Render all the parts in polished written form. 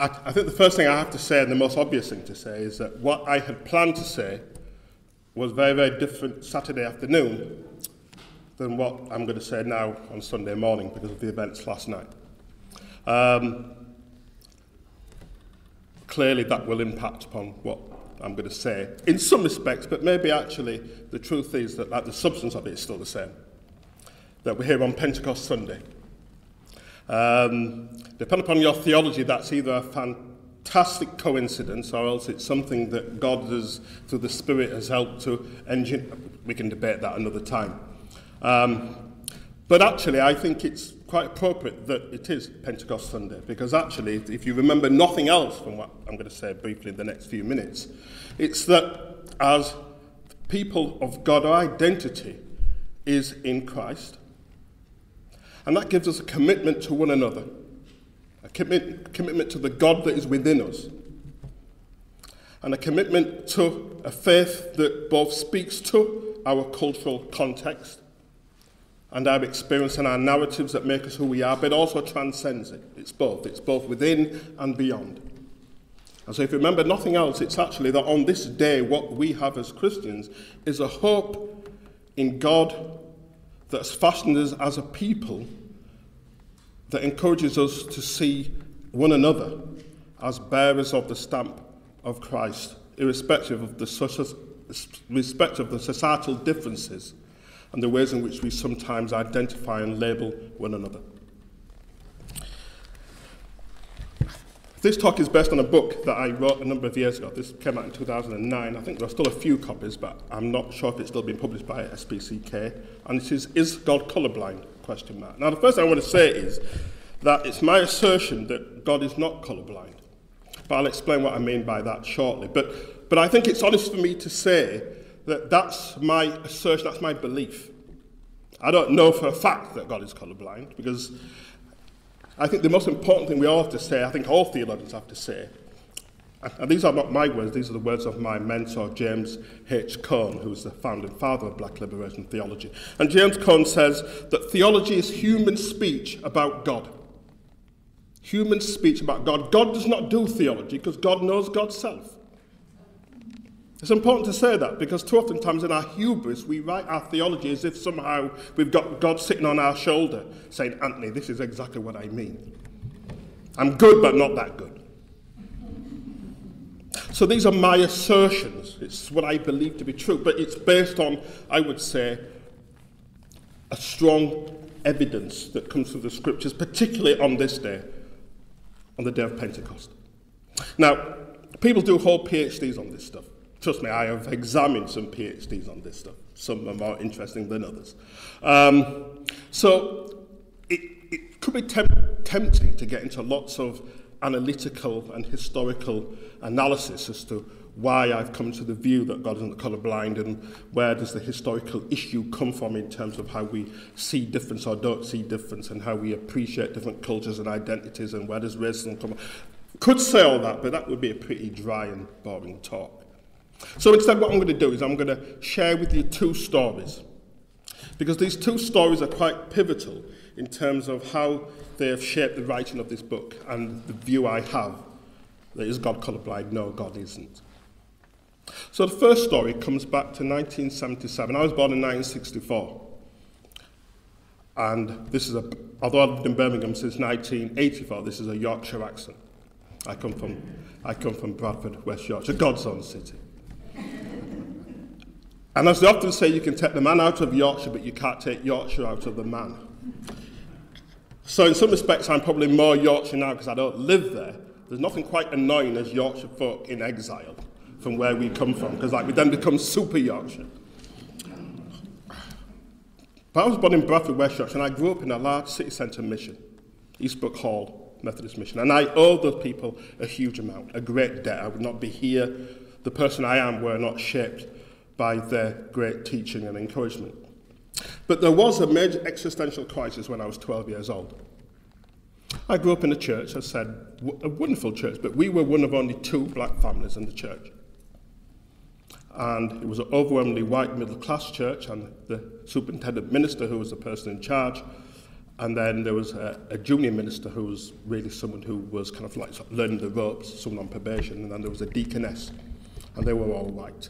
I think the first thing I have to say, and the most obvious thing to say, is that what I had planned to say was very, very different Saturday afternoon than what I'm going to say now on Sunday morning because of the events last night. Clearly that will impact upon what I'm going to say in some respects, but maybe actually the truth is that like, the substance of it is still the same. That we're here on Pentecost Sunday. Depending upon your theology, that's either a fantastic coincidence or else it's something that God has, through the Spirit, has helped to engineer. We can debate that another time. But actually, I think it's quite appropriate that it is Pentecost Sunday, because actually, if you remember nothing else from what I'm going to say briefly in the next few minutes, it's that as people of God, our identity is in Christ, and that gives us a commitment to one another, a commitment to the God that is within us, and a commitment to a faith that both speaks to our cultural context and our experience and our narratives that make us who we are, but also transcends it. It's both within and beyond. And so if you remember nothing else, it's actually that on this day, what we have as Christians is a hope in God that's fashioned us as a people that encourages us to see one another as bearers of the stamp of Christ, irrespective of the societal differences and the ways in which we sometimes identify and label one another. This talk is based on a book that I wrote a number of years ago. This came out in 2009. I think there are still a few copies, but I'm not sure if it's still being published by SPCK. And it is God colourblind? Now, the first thing I want to say is that it's my assertion that God is not colourblind. But I'll explain what I mean by that shortly. But I think it's honest for me to say that that's my assertion, that's my belief. I don't know for a fact that God is colourblind, because I think the most important thing we all have to say, I think all theologians have to say, and these are not my words, these are the words of my mentor, James H. Cone, who's the founding father of Black liberation theology. And James Cone says that theology is human speech about God. Human speech about God. God does not do theology because God knows God's self. It's important to say that because too often times in our hubris, we write our theology as if somehow we've got God sitting on our shoulder saying, Anthony, this is exactly what I mean. I'm good, but not that good. So these are my assertions. It's what I believe to be true, but it's based on, I would say, a strong evidence that comes from the scriptures, particularly on this day, on the day of Pentecost. Now, people do hold PhDs on this stuff. Trust me, I have examined some PhDs on this stuff. Some are more interesting than others. So it could be tempting to get into lots of analytical and historical analysis as to why I've come to the view that God isn't colourblind and where does the historical issue come from in terms of how we see difference or don't see difference and how we appreciate different cultures and identities and where does racism come from. Could say all that, but that would be a pretty dry and boring talk. So instead what I'm going to do is I'm going to share with you two stories, because these two stories are quite pivotal in terms of how they have shaped the writing of this book and the view I have that is God colourblind? No, God isn't. So the first story comes back to 1977. I was born in 1964. And this is although I've lived in Birmingham since 1984, this is a Yorkshire accent. I come from Bradford, West Yorkshire, God's own city. And as they often say, you can take the man out of Yorkshire, but you can't take Yorkshire out of the man. So in some respects, I'm probably more Yorkshire now because I don't live there. There's nothing quite annoying as Yorkshire folk in exile from where we come from, because we then become super Yorkshire. But I was born in Bradford, West Yorkshire, and I grew up in a large city centre mission, Eastbrook Hall Methodist Mission. And I owe those people a huge amount, a great debt. I would not be here, the person I am, were not shaped by their great teaching and encouragement. But there was a major existential crisis when I was 12 years old. I grew up in a church, as I said, a wonderful church, but we were one of only 2 black families in the church. And it was an overwhelmingly white middle-class church, and the superintendent minister, who was the person in charge, And then there was a junior minister who was really someone who was kind of like sort of learning the ropes, someone on probation, and then there was a deaconess, and they were all white.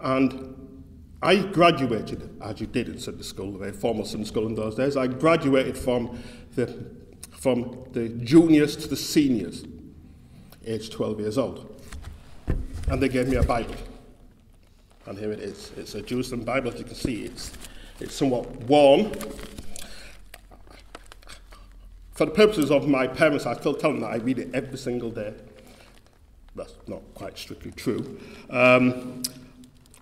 And I graduated, as you did in Sunday school, a very formal Sunday school in those days. I graduated from the juniors to the seniors, aged 12 years old. And they gave me a Bible. And here it is. It's a Jerusalem Bible, as you can see. It's somewhat worn. For the purposes of my parents, I still tell them that I read it every single day. That's not quite strictly true.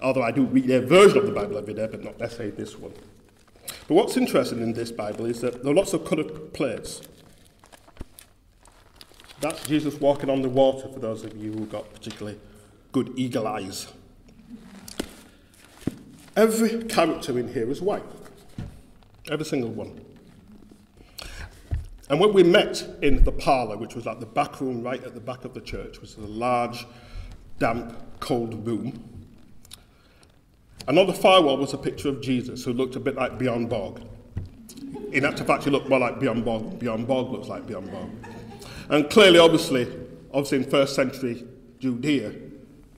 Although I do read a version of the Bible every day, but not necessarily this one. But what's interesting in this Bible is that there are lots of coloured plates. That's Jesus walking on the water, for those of you who've got particularly good eagle eyes. Every character in here is white. Every single one. And when we met in the parlour, which was like the back room right at the back of the church, which is a large, damp, cold room, and on the far wall was a picture of Jesus, who looked a bit like Bjorn Borg. In actual fact, he looked more like Bjorn Borg. Bjorn Borg looks like Bjorn Borg. And clearly, obviously in first century Judea,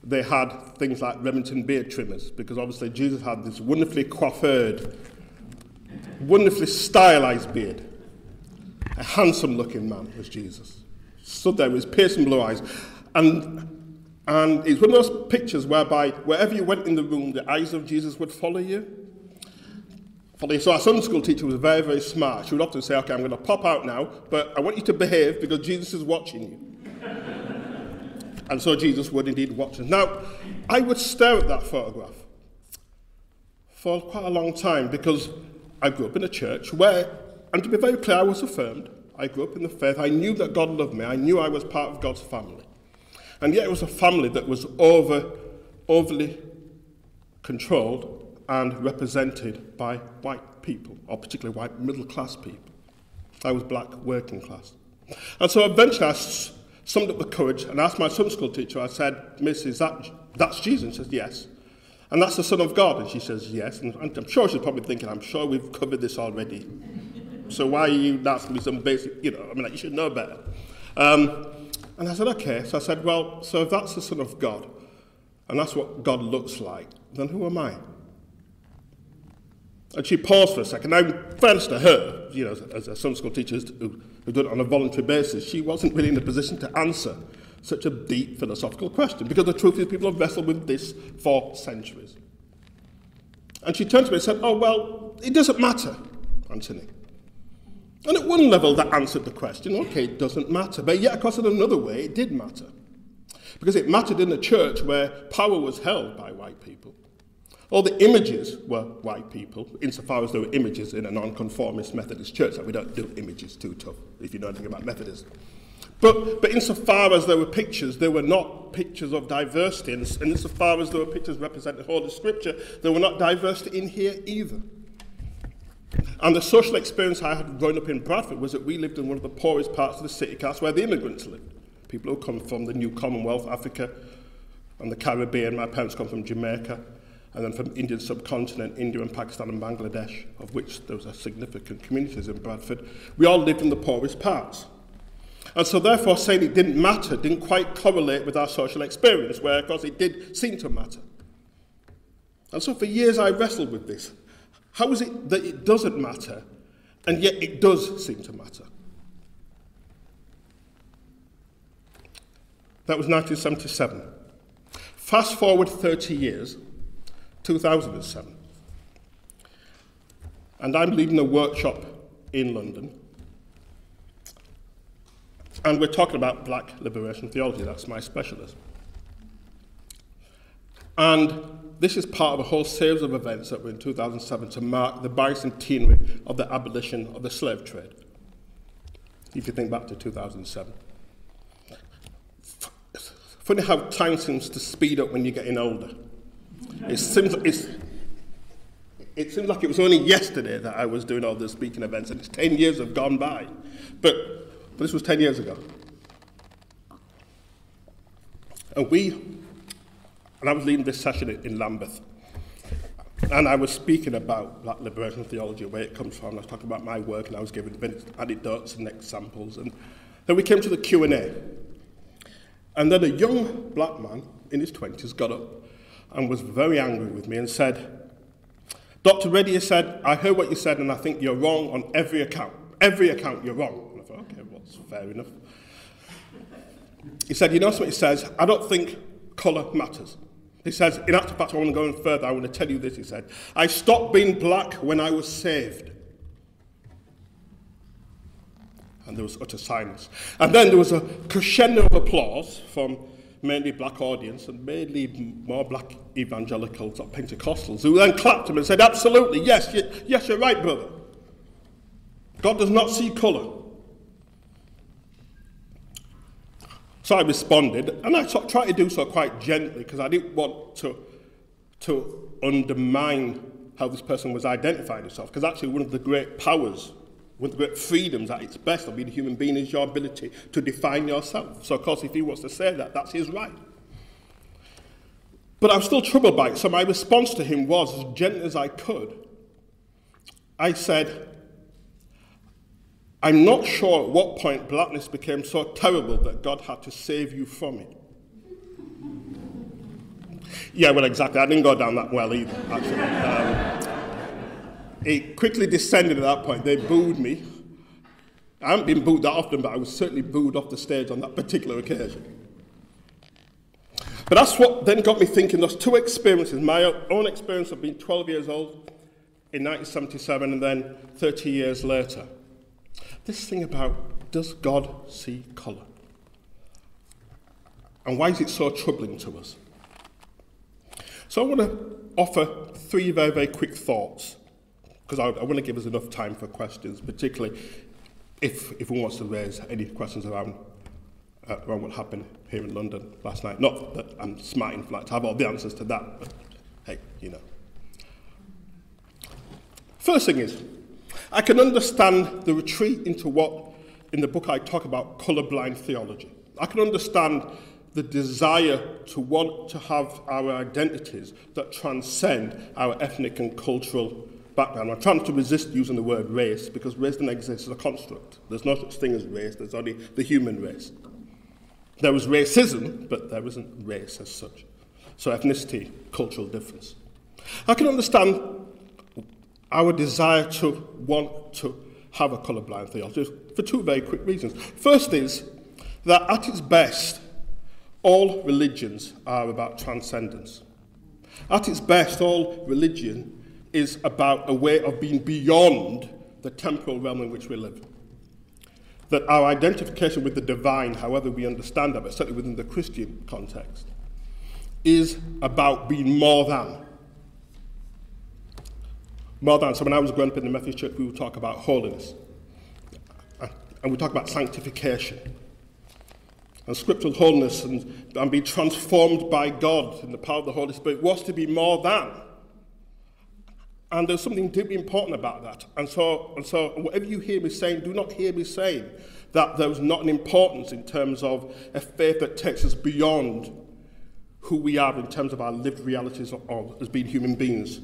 they had things like Remington beard trimmers, because obviously Jesus had this wonderfully coiffured, wonderfully stylized beard. A handsome-looking man was Jesus. Stood there with his piercing blue eyes. And it's one of those pictures whereby wherever you went in the room, the eyes of Jesus would follow you. So our Sunday school teacher was very, very smart. She would often say, okay, I'm going to pop out now, but I want you to behave because Jesus is watching you. And so Jesus would indeed watch us. Now, I would stare at that photograph for quite a long time because I grew up in a church where, and to be very clear, I was affirmed. I grew up in the faith. I knew that God loved me. I knew I was part of God's family. And yet it was a family that was overly controlled and represented by white people, or particularly white middle-class people. I was black, working class. And so eventually I summed up the courage and asked my Sunday school teacher, I said, Miss, that's Jesus? And she says, yes. And that's the Son of God? And she says, yes. And I'm sure she's probably thinking, I'm sure we've covered this already. So why are you asking me some basic, you should know better. And I said, okay. So I said, well, so if that's the Son of God, and that's what God looks like, then who am I? And she paused for a second. Now, in fairness to her, as a Sunday school teacher who did it on a voluntary basis, she wasn't really in a position to answer such a deep philosophical question, because the truth is people have wrestled with this for centuries. And she turned to me and said, oh, well, it doesn't matter, Anthony. And at one level, that answered the question, okay, it doesn't matter. But yet, of course, in another way, it did matter. Because it mattered in a church where power was held by white people. All the images were white people, insofar as there were images in a non-conformist Methodist church. Like we don't do images too tough, if you know anything about Methodism. But insofar as there were pictures, there were not pictures of diversity. And insofar as there were pictures representing Holy Scripture, there were not diversity in here either. And the social experience I had growing up in Bradford was that we lived in one of the poorest parts of the city. That's where the immigrants lived. People who come from the new Commonwealth, Africa, and the Caribbean. My parents come from Jamaica, and then from Indian subcontinent, India and Pakistan and Bangladesh, of which there was a significant communities in Bradford. We all lived in the poorest parts. And so therefore saying it didn't matter didn't quite correlate with our social experience, where of course it did seem to matter. And so for years I wrestled with this. How is it that it doesn't matter, and yet it does seem to matter? That was 1977. Fast forward 30 years, 2007. And I'm leading a workshop in London. And we're talking about black liberation theology. That's my specialism. And this is part of a whole series of events that were in 2007 to mark the bicentenary of the abolition of the slave trade. If you think back to 2007. Funny how time seems to speed up when you're getting older. It seems like it was only yesterday that I was doing all the speaking events, and it's 10 years have gone by. But this was 10 years ago. And I was leading this session in Lambeth. And I was speaking about Black liberation theology, where it comes from. I was talking about my work, and I was giving anecdotes and examples. And then we came to the Q&A. And then a young black man in his 20s got up and was very angry with me and said, Dr. Reddie said, I heard what you said, and I think you're wrong on every account. Every account you're wrong. And I thought, okay, well, that's fair enough. He said, you know what he says? I don't think colour matters. He says, in actual fact, I want to go on further. I want to tell you this, he said. I stopped being black when I was saved. And there was utter silence. And then there was a crescendo of applause from mainly black audience and mainly more black evangelicals or Pentecostals, who then clapped him and said, absolutely, yes, yes, you're right, brother. God does not see colour. So I responded, and I tried to do so quite gently because I didn't want to undermine how this person was identifying himself, because actually one of the great powers, one of the great freedoms at its best of being a human being is your ability to define yourself. So of course if he wants to say that, that's his right. But I was still troubled by it, so my response to him was, as gentle as I could, I said, I'm not sure at what point blackness became so terrible that God had to save you from it. Yeah, well, exactly. I didn't go down that well either, actually. It quickly descended at that point. They booed me. I haven't been booed that often, but I was certainly booed off the stage on that particular occasion. But that's what then got me thinking. Those two experiences, my own experience of being 12 years old in 1977 and then 30 years later. This thing about, does God see colour? And why is it so troubling to us? So I want to offer three very, very quick thoughts, because I want to give us enough time for questions, particularly if one wants to raise any questions around what happened here in London last night. Not that I'm smart enough to have all the answers to that, but hey, you know. First thing is, I can understand the retreat into what, in the book I talk about, colourblind theology. I can understand the desire to want to have our identities that transcend our ethnic and cultural background. I'm trying to resist using the word race, because race doesn't exist as a construct. There's no such thing as race, there's only the human race. There was racism, but there isn't race as such. So ethnicity, cultural difference. I can understand our desire to want to have a colourblind theology for two very quick reasons. First is that at its best, all religions are about transcendence. At its best, all religion is about a way of being beyond the temporal realm in which we live. That our identification with the divine, however we understand that, but certainly within the Christian context, is about being more than. More than. So when I was growing up in the Methodist Church, we would talk about holiness. And we talk about sanctification. And scriptural holiness and being transformed by God in the power of the Holy Spirit was to be more than. And there's something deeply important about that. And so whatever you hear me saying, do not hear me saying that there's not an importance in terms of a faith that takes us beyond who we are in terms of our lived realities as being human beings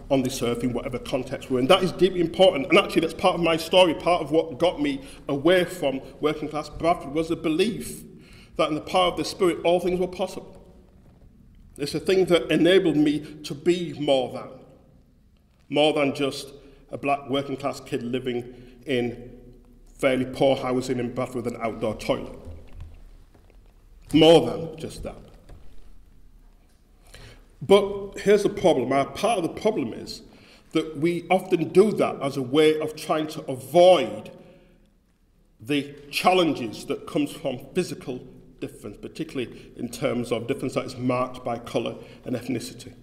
on this earth in whatever context we're in. That is deeply important. And actually that's part of my story. Part of what got me away from working class Bradford was the belief that in the power of the Spirit all things were possible. It's a thing that enabled me to be more than just a black working class kid living in fairly poor housing in Bradford with an outdoor toilet. More than just that. But here's the problem. Part of the problem is that we often do that as a way of trying to avoid the challenges that comes from physical difference, particularly in terms of difference that is marked by colour and ethnicity.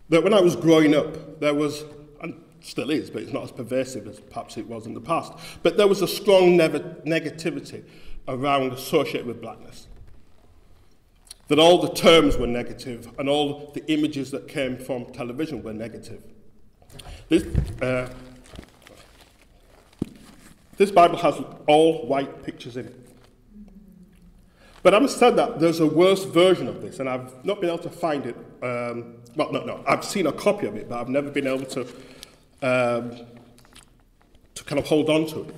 That when I was growing up, there was, and still is, but it's not as pervasive as perhaps it was in the past, but there was a strong negativity around associated with blackness. That all the terms were negative and all the images that came from television were negative. This Bible has all white pictures in it. But I must say that there's a worse version of this, and I've not been able to find it. I've seen a copy of it, but I've never been able to kind of hold on to it.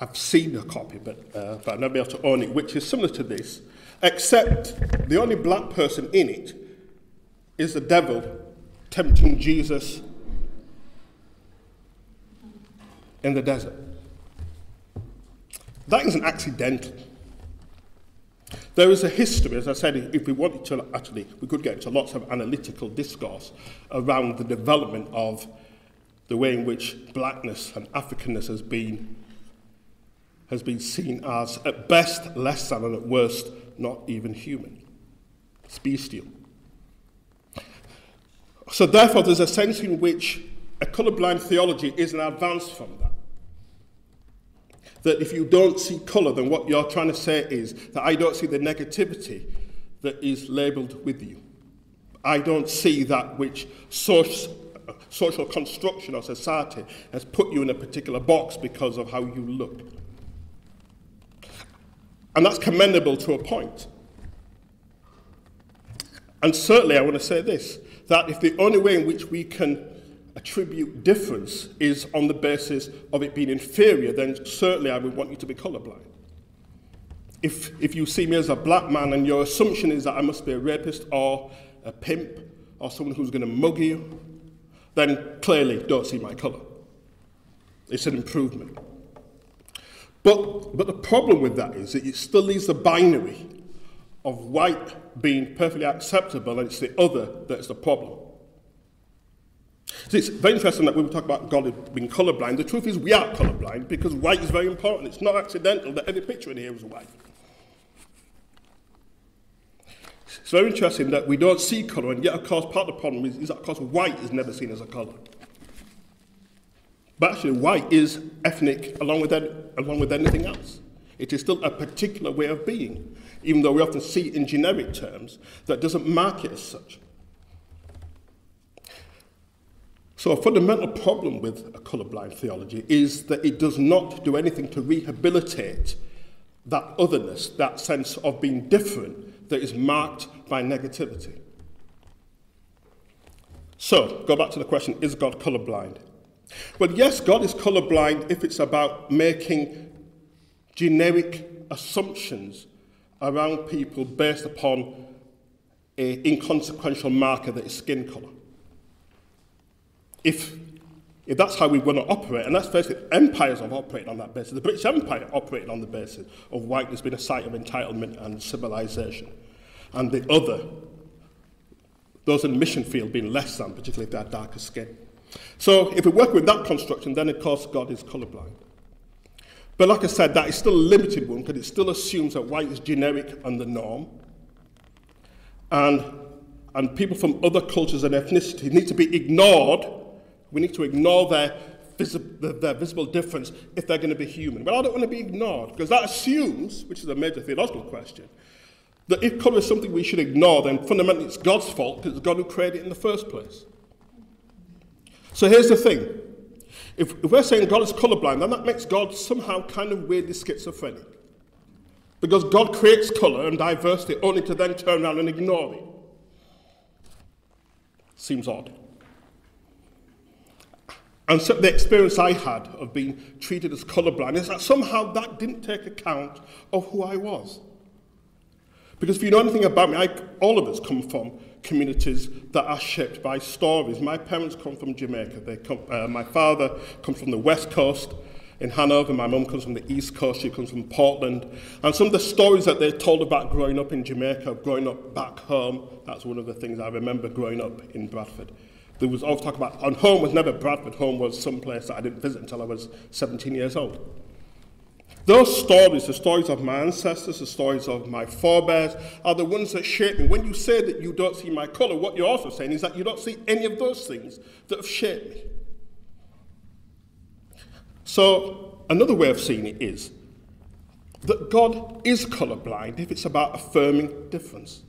I've seen a copy, but I've never been able to own it, which is similar to this, except the only black person in it is the devil tempting Jesus in the desert. That isn't accidental. There is a history, as I said, if we wanted to, actually, we could get into lots of analytical discourse around the development of the way in which blackness and Africanness has been seen as, at best, less than, and at worst, not even human. It's bestial. So therefore, there's a sense in which a colourblind theology is an advance from that. That if you don't see colour, then what you're trying to say is that I don't see the negativity that is labelled with you. I don't see that which social construction or society has put you in a particular box because of how you look. And that's commendable to a point. And certainly I want to say this, that if the only way in which we can attribute difference is on the basis of it being inferior, then certainly I would want you to be colourblind. If you see me as a black man and your assumption is that I must be a rapist or a pimp or someone who's going to mug you, then clearly don't see my colour. It's an improvement. But the problem with that is that it still leaves the binary of white being perfectly acceptable, and it's the other that's the problem. So it's very interesting that when we talk about God being colourblind, the truth is we are colourblind because white is very important. It's not accidental that every picture in here is white. It's very interesting that we don't see colour, and yet, of course, part of the problem is that, of course, white is never seen as a colour. But actually, white is ethnic along with anything else. It is still a particular way of being, even though we often see it in generic terms, that doesn't mark it as such. So a fundamental problem with a colourblind theology is that it does not do anything to rehabilitate that otherness, that sense of being different that is marked by negativity. So, go back to the question, is God colourblind? Well, yes, God is colourblind if it's about making generic assumptions around people based upon an inconsequential marker that is skin colour. If that's how we want to operate, and let's face it, empires have operated on that basis. The British Empire operated on the basis of whiteness being a site of entitlement and civilization, and the other, those in the mission field, being less than, particularly if they had darker skin. So if we work with that construction, then of course God is colourblind. But like I said, that is still a limited one because it still assumes that white is generic and the norm. And people from other cultures and ethnicities need to be ignored. We need to ignore their visible difference if they're going to be human. Well, I don't want to be ignored because that assumes, which is a major theological question, that if colour is something we should ignore, then fundamentally it's God's fault because it's God who created it in the first place. So here's the thing. If we're saying God is colourblind, then that makes God somehow kind of weirdly schizophrenic. Because God creates colour and diversity only to then turn around and ignore it. Seems odd. And so the experience I had of being treated as colourblind is that somehow that didn't take account of who I was. Because if you know anything about me, all of us come from communities that are shaped by stories. My parents come from Jamaica. My father comes from the West Coast in Hanover. My mum comes from the East Coast. She comes from Portland. And some of the stories that they told about growing up in Jamaica, growing up back home, that's one of the things I remember growing up in Bradford. There was always talk about, and home was never Bradford. Home was some place that I didn't visit until I was 17 years old. Those stories, the stories of my ancestors, the stories of my forebears, are the ones that shape me. When you say that you don't see my colour, what you're also saying is that you don't see any of those things that have shaped me. So, another way of seeing it is that God is colourblind if it's about affirming difference.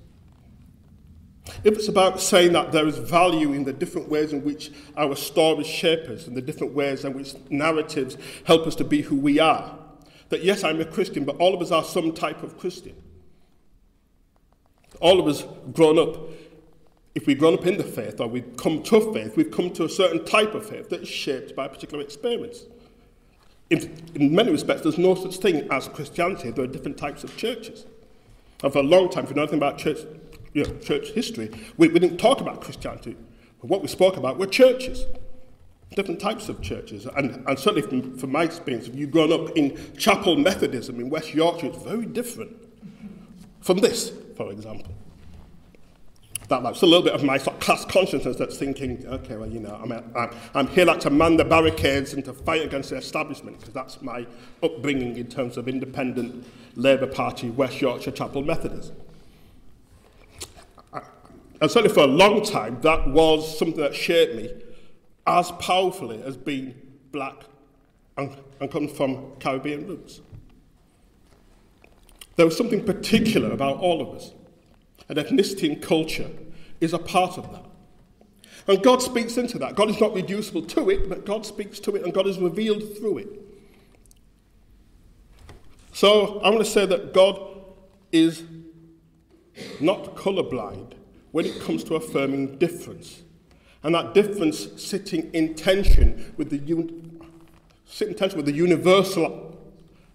If it's about saying that there is value in the different ways in which our stories shape us and the different ways in which narratives help us to be who we are, That yes, I'm a Christian, but all of us are some type of Christian. All of us grown up, if we've grown up in the faith or we've come to faith, we've come to a certain type of faith that is shaped by a particular experience. In many respects, there's no such thing as Christianity. There are different types of churches. And for a long time, if you know anything about church history, we didn't talk about Christianity. What we spoke about were churches, different types of churches. And certainly from my experience, if you've grown up in chapel Methodism in West Yorkshire, it's very different from this, for example. That's a little bit of my sort of class consciousness that's thinking, okay, well, you know, I'm here like to man the barricades and to fight against the establishment, because that's my upbringing in terms of independent Labour Party, West Yorkshire Chapel Methodism. And certainly for a long time, that was something that shaped me as powerfully as being black and coming from Caribbean roots. There was something particular about all of us. And ethnicity and culture is a part of that. And God speaks into that. God is not reducible to it, but God speaks to it, and God is revealed through it. So I want to say that God is not colourblind when it comes to affirming difference. And that difference sitting in tension with the universal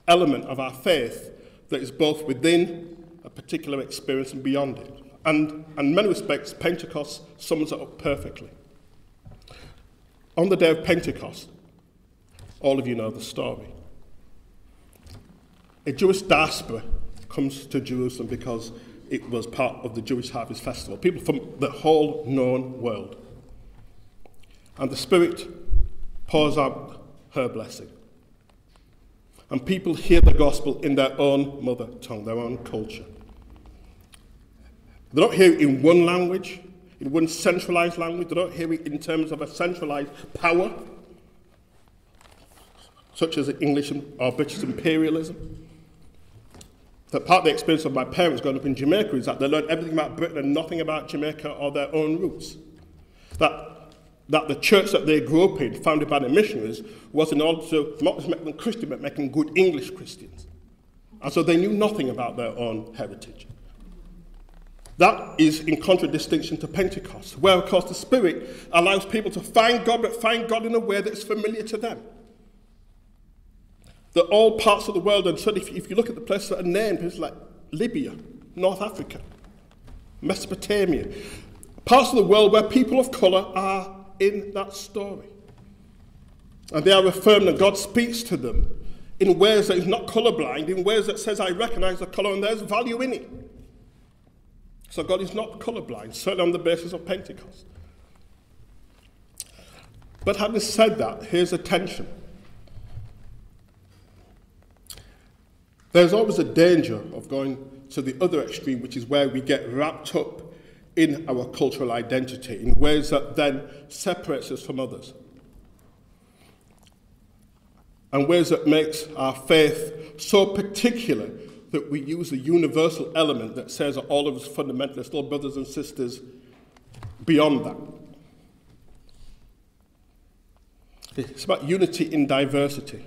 element of our faith that is both within a particular experience and beyond it. And in many respects, Pentecost sums it up perfectly. On the day of Pentecost, all of you know the story. A Jewish diaspora comes to Jerusalem because it was part of the Jewish Harvest Festival. People from the whole known world. And the Spirit pours out her blessing. And people hear the gospel in their own mother tongue, their own culture. They don't hear it in one language, in one centralized language. They don't hear it in terms of a centralized power, such as English or British imperialism. That part of the experience of my parents growing up in Jamaica is that they learned everything about Britain and nothing about Jamaica or their own roots. That the church that they grew up in, founded by the missionaries, was in order to not just make them Christian, but make them good English Christians. And so they knew nothing about their own heritage. That is in contradistinction to Pentecost, where, of course, the Spirit allows people to find God, but find God in a way that is familiar to them. That all parts of the world, and certainly if you look at the places that are named, places like Libya, North Africa, Mesopotamia, parts of the world where people of colour are in that story. And they are affirmed, and God speaks to them in ways that is not colourblind, in ways that says, I recognise the colour and there's value in it. So God is not colourblind, certainly on the basis of Pentecost. But having said that, here's a tension. There's always a danger of going to the other extreme, which is where we get wrapped up in our cultural identity in ways that then separates us from others. And ways that makes our faith so particular that we use a universal element that says that all of us fundamentally are still brothers and sisters beyond that. It's about unity in diversity.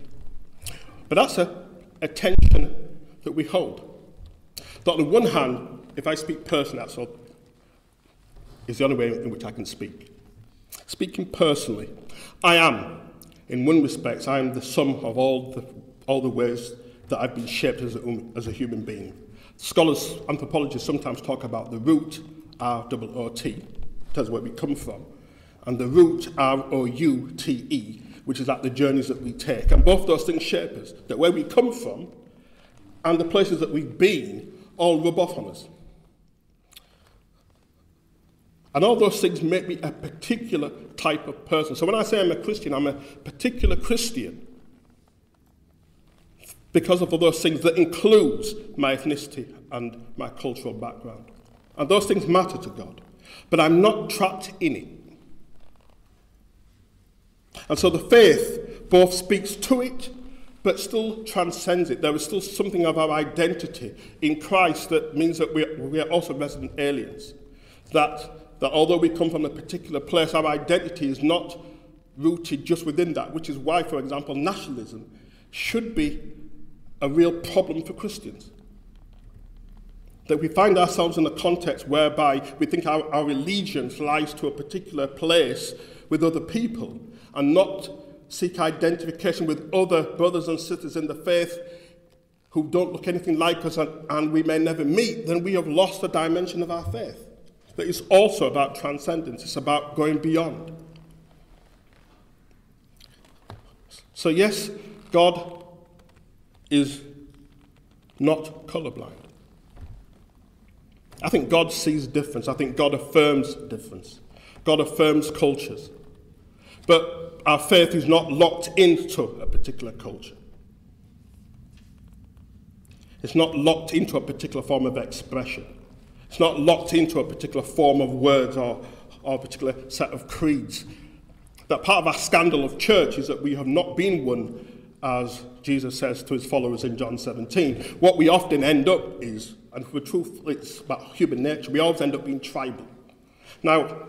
But that's a tension that we hold. That on the one hand, if I speak personally, that's all, is the only way in which I can speak. Speaking personally, I am, in one respect, I am the sum of all the ways that I've been shaped as a human being. Scholars, anthropologists sometimes talk about the root, R-O-O-T, tells where we come from, and the root, R-O-U-T-E, which is like the journeys that we take. And both those things shape us, that where we come from and the places that we've been all rub off on us. And all those things make me a particular type of person. So when I say I'm a Christian, I'm a particular Christian because of all those things that includes my ethnicity and my cultural background. And those things matter to God. But I'm not trapped in it. And so the faith both speaks to it, but still transcends it. There is still something of our identity in Christ that means that we are also resident aliens. That although we come from a particular place, our identity is not rooted just within that, which is why, for example, nationalism should be a real problem for Christians. That we find ourselves in a context whereby we think our allegiance lies to a particular place with other people and not seek identification with other brothers and sisters in the faith who don't look anything like us and we may never meet, then we have lost the dimension of our faith. But it's also about transcendence. It's about going beyond. So yes, God is not colorblind. I think God sees difference. I think God affirms difference. God affirms cultures. But our faith is not locked into a particular culture. It's not locked into a particular form of expression. It's not locked into a particular form of words or a particular set of creeds. That part of our scandal of church is that we have not been one, as Jesus says to his followers in John 17. What we often end up is, and for truth, it's about human nature, we always end up being tribal. Now,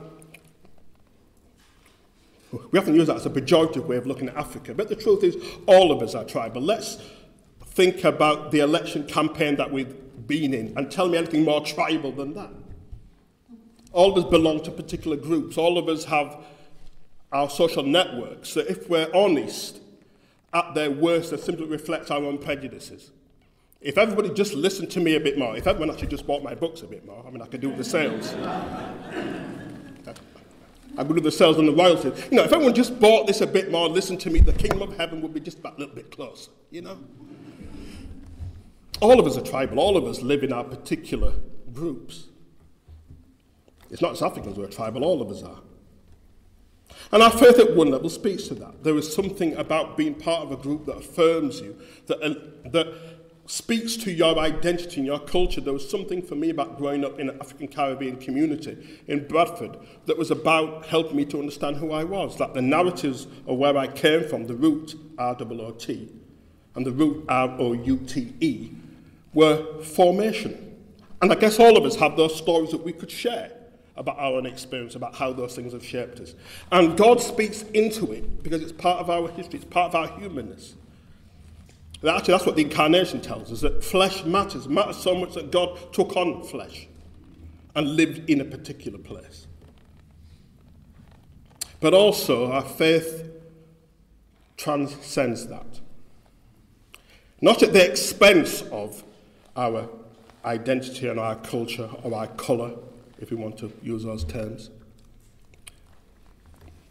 we often use that as a pejorative way of looking at Africa, but the truth is all of us are tribal. Let's think about the election campaign that we've been in and tell me anything more tribal than that. All of us belong to particular groups. All of us have our social networks. So if we're honest, at their worst, they simply reflect our own prejudices. If everybody just listened to me a bit more, if everyone actually just bought my books a bit more, I mean, I could do with the sales. I could do the sales and the royalties. You know, if everyone just bought this a bit more, listened to me, the kingdom of heaven would be just about a little bit closer, you know? All of us are tribal. All of us live in our particular groups. It's not just Africans who are tribal, all of us are. And our faith at one level speaks to that. There is something about being part of a group that affirms you, that speaks to your identity and your culture. There was something for me about growing up in an African Caribbean community in Bradford that was about helping me to understand who I was, that the narratives of where I came from, the root R-O-O-T and the root R-O-U-T-E, were formational. And I guess all of us have those stories that we could share about our own experience, about how those things have shaped us. And God speaks into it because it's part of our history, it's part of our humanness. Actually, that's what the incarnation tells us, that flesh matters so much that God took on flesh and lived in a particular place. But also, our faith transcends that. Not at the expense of our identity and our culture or our colour, if we want to use those terms.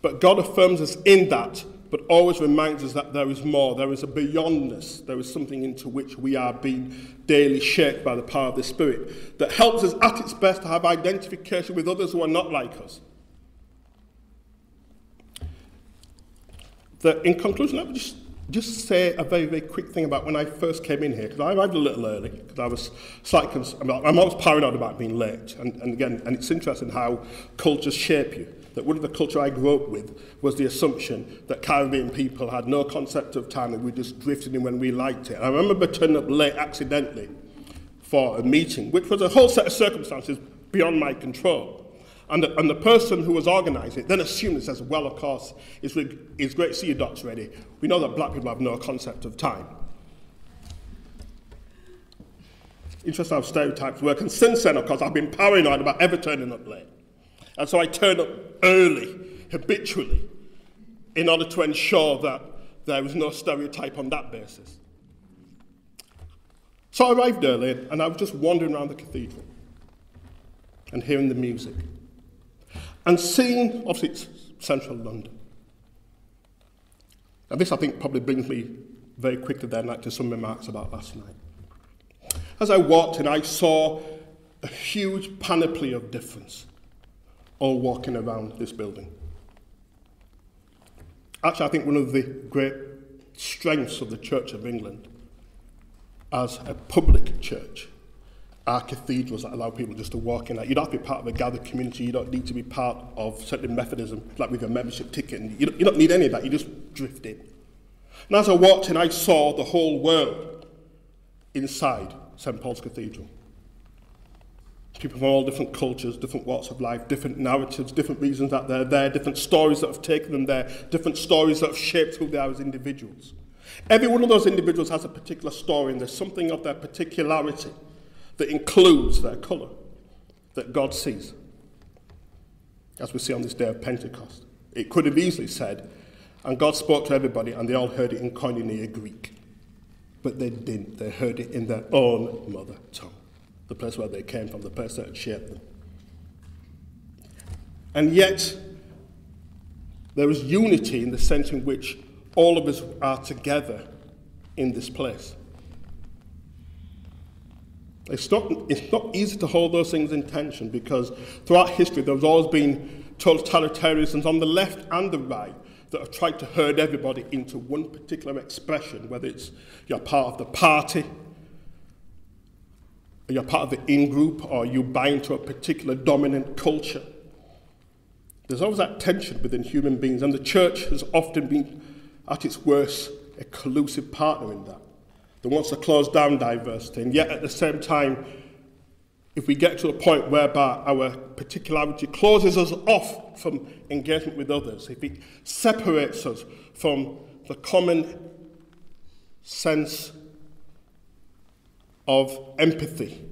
But God affirms us in that, but always reminds us that there is more. There is a beyondness. There is something into which we are being daily shaped by the power of the Spirit that helps us at its best to have identification with others who are not like us. In conclusion, let me just say a very, very quick thing about when I first came in here, because I arrived a little early, because I was slightly concerned. I'm always paranoid about being late, and it's interesting how cultures shape you. That one of the culture I grew up with was the assumption that Caribbean people had no concept of time and we just drifted in when we liked it. And I remember turning up late accidentally for a meeting, which was a whole set of circumstances beyond my control. And the person who was organising it then assumed and says, well, of course, it's great to see you, Dr. Reddie. We know that black people have no concept of time. Interesting how stereotypes work. And since then, of course, I've been paranoid about ever turning up late. And so I turn up early, habitually, in order to ensure that there was no stereotype on that basis. So I arrived early, and I was just wandering around the cathedral and hearing the music. And seeing, obviously, it's central London. And this, I think, probably brings me very quickly then to some remarks about last night. As I walked in, I saw a huge panoply of difference all walking around this building. Actually, I think one of the great strengths of the Church of England as a public church are cathedrals that allow people just to walk in. You don't have to be part of a gathered community. You don't need to be part of certain Methodism, like with a membership ticket. And you don't need any of that. You just drift in. And as I walked in, I saw the whole world inside St. Paul's Cathedral. People from all different cultures, different walks of life, different narratives, different reasons that they're there, different stories that have taken them there, different stories that have shaped who they are as individuals. Every one of those individuals has a particular story, and there's something of their particularity that includes their colour that God sees, as we see on this day of Pentecost. It could have easily said, and God spoke to everybody, and they all heard it in Koinonia Greek. But they didn't. They heard it in their own mother tongue, the place where they came from, the place that had shaped them. And yet, there is unity in the sense in which all of us are together in this place. It's not easy to hold those things in tension, because throughout history there's always been totalitarianisms on the left and the right that have tried to herd everybody into one particular expression, whether it's you're part of the party, or you're part of the in-group, or you buy into a particular dominant culture. There's always that tension within human beings, and the church has often been, at its worst, a collusive partner in that wants to close down diversity. And yet at the same time, if we get to a point whereby our particularity closes us off from engagement with others, if it separates us from the common sense of empathy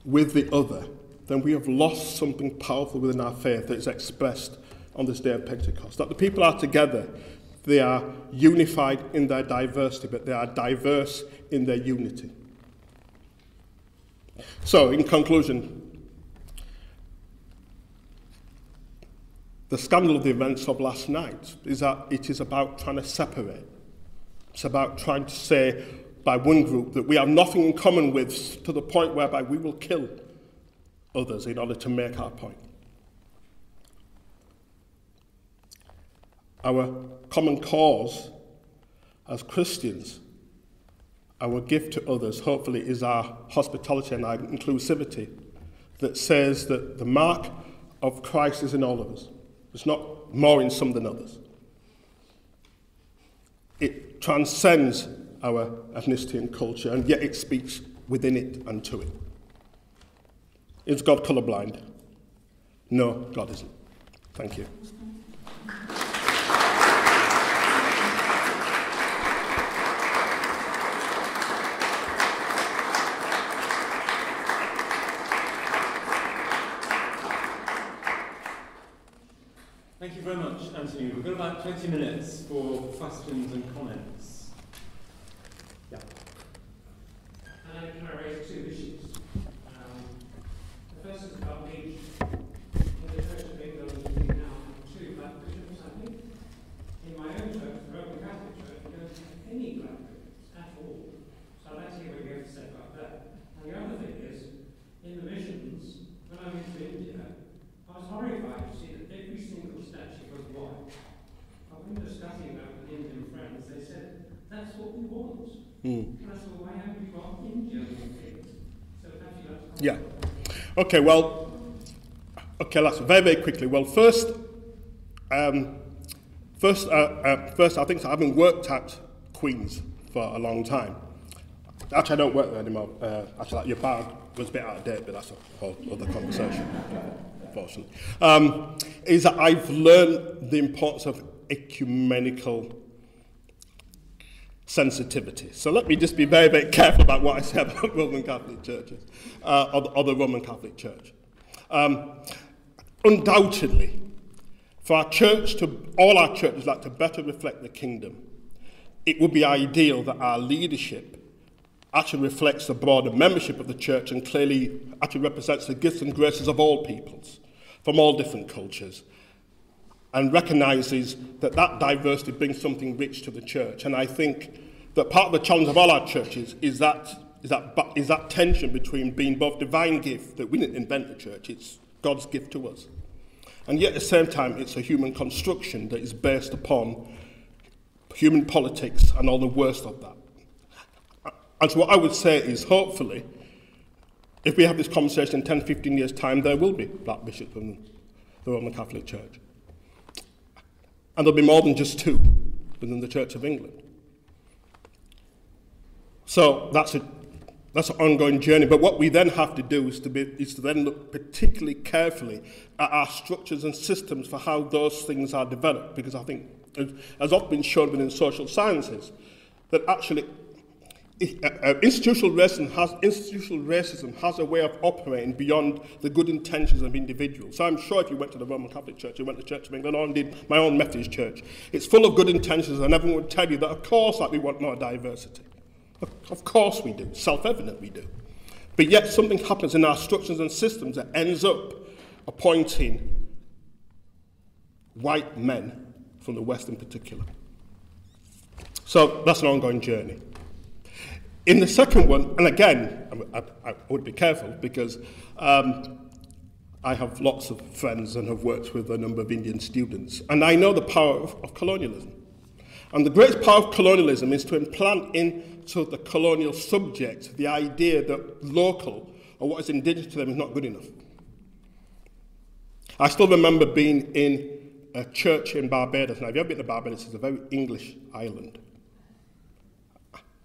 with the other, then we have lost something powerful within our faith that is expressed on this day of Pentecost. That the people are together, they are unified in their diversity, but they are diverse in their unity. So, in conclusion, the scandal of the events of last night is that it is about trying to separate. It's about trying to say by one group that we have nothing in common with, to the point whereby we will kill others in order to make our point. Our common cause as Christians, our gift to others, hopefully, is our hospitality and our inclusivity that says that the mark of Christ is in all of us. It's not more in some than others. It transcends our ethnicity and culture, and yet it speaks within it and to it. Is God colourblind? No, God isn't. Thank you. Thank you very much, Anthony. We've got about 20 minutes for questions and comments. Yeah. Can I raise two issues? The first is about age in the Church of England now, two black bishops, I think. In my own church, the Roman Catholic Church, we don't have any black bishops at all. So I'd like to hear what you have to say about that. And the other thing is, in the missions, when I went to India, I was horrified to see that every single statue was white. But when discussing that with Indian friends, they said, that's what we want. And I said, well, why haven't we got Indian things? So perhaps you like to Yeah. Okay, well, let's very, very quickly. Well, first, I think I haven't worked at Queen's for a long time. Actually, I don't work there anymore. Actually, like, your bag was a bit out of date, but that's a whole other conversation, unfortunately. Is that I've learned the importance of ecumenical sensitivity. So let me just be very, very careful about what I say about Roman Catholic churches, or the Roman Catholic Church. Undoubtedly, for our church all our churches like to better reflect the kingdom, it would be ideal that our leadership actually reflects the broader membership of the church and clearly actually represents the gifts and graces of all peoples, from all different cultures, and recognises that that diversity brings something rich to the church. And I think that part of the challenge of all our churches is that tension between being both divine gift, that we didn't invent the church, it's God's gift to us, and yet at the same time it's a human construction that is based upon human politics and all the worst of that. And so what I would say is, hopefully, if we have this conversation in 10, 15 years' time, there will be black bishops in the Roman Catholic Church. And there'll be more than just two within the Church of England. So that's an ongoing journey. But what we then have to do is to then look particularly carefully at our structures and systems for how those things are developed. Because I think, as often been shown within social sciences, that actually institutional racism has a way of operating beyond the good intentions of individuals. So I'm sure if you went to the Roman Catholic Church, you went to Church of England, or indeed my own Methodist church, it's full of good intentions, and everyone would tell you that of course we want more diversity. Of course we do, self-evident we do. But yet something happens in our structures and systems that ends up appointing white men from the West in particular. So that's an ongoing journey. In the second one, and again, I would be careful because I have lots of friends and have worked with a number of Indian students, and I know the power of colonialism. And the greatest power of colonialism is to implant into the colonial subject the idea that local, or what is indigenous to them, is not good enough. I still remember being in a church in Barbados. Now, if you've ever been to Barbados, it's a very English island.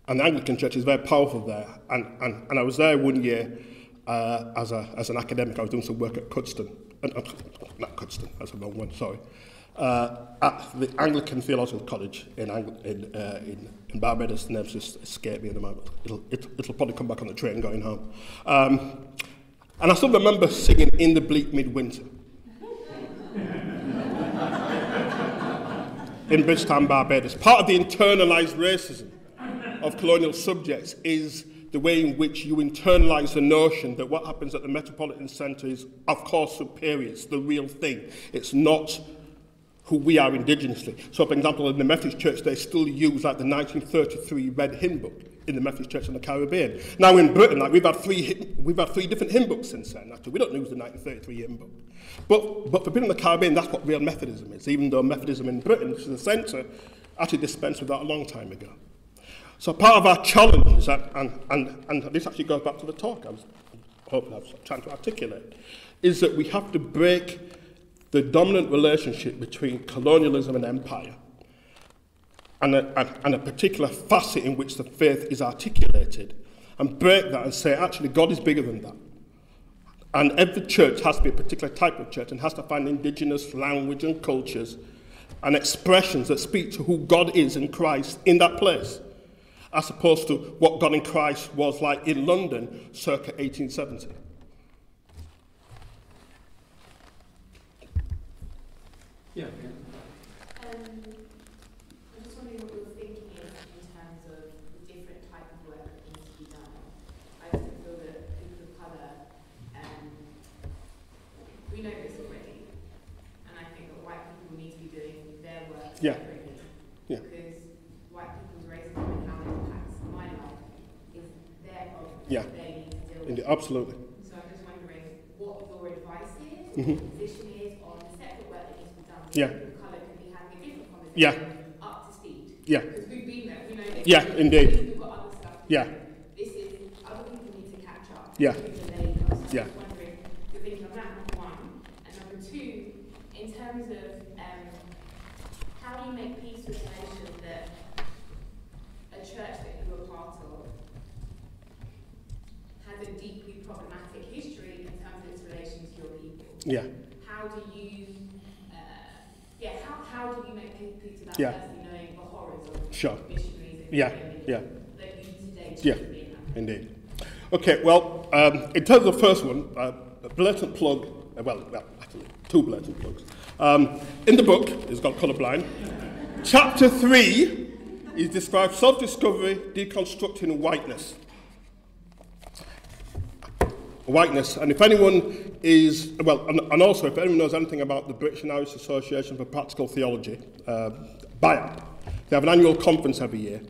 And the Anglican Church is very powerful there. And I was there one year as an academic. I was doing some work at Cuddeston. Not Cuddeston, that's the wrong one, sorry. At the Anglican Theological College in Barbados. The name's just escaped me at the moment. It'll probably come back on the train going home. And I still remember singing In the Bleak Midwinter. In Bridgetown, Barbados. Part of the internalized racism of colonial subjects is the way in which you internalize the notion that what happens at the metropolitan centre is, of course, superior. It's the real thing. It's not who we are indigenously. So, for example, in the Methodist Church, they still use like the 1933 red hymn book in the Methodist Church in the Caribbean. Now, in Britain, we've had three different hymn books since then. Actually, we don't use the 1933 hymn book. But for people in the Caribbean, that's what real Methodism is. Even though Methodism in Britain, which is the centre, actually dispensed with that a long time ago. So part of our challenge is that, and this actually goes back to the talk I was trying to articulate, is that we have to break the dominant relationship between colonialism and empire and a particular facet in which the faith is articulated, and break that and say, actually, God is bigger than that. And every church has to be a particular type of church and has to find indigenous language and cultures and expressions that speak to who God is in Christ in that place, as opposed to what God in Christ was like in London circa 1870. Yeah. I'm just wondering what your thinking is in terms of the different type of work that needs to be done. I just feel that people of colour, we know this already, and I think that white people need to be doing their work separately. Yeah. Because white people's racism and how it impacts my life is their problem. Yeah. They need to deal with. Indeed, absolutely. So I'm just wondering what your advice is, Mm-hmm. what your position is on the separate work that needs to be done. Yeah. People of colour can be having a different conversation. Yeah. Up to speed. Yeah. Because we've been there, we know this. Yeah, indeed. We've got other stuff. Yeah. This is, other people need to catch up. Yeah. People are late us. Yeah. I'm just wondering, you're thinking of that, number one. And number two, in terms of how do you make peace with the notion that a church that you were part of has a deeply problematic history in terms of its relation to your people? Yeah. How do you, how do you make peace with that Yeah. person knowing the horrors of Sure. missionaries and Yeah. that Yeah. you today Yeah. should be in that? Indeed. Okay, well, in terms of the first one, a blatant plug, actually, two blatant plugs. In the book, it's got Colourblind. Chapter 3 is described self-discovery, deconstructing whiteness. Whiteness, and if anyone is, and also if anyone knows anything about the British and Irish Association for Practical Theology, BIAP, they have an annual conference every year.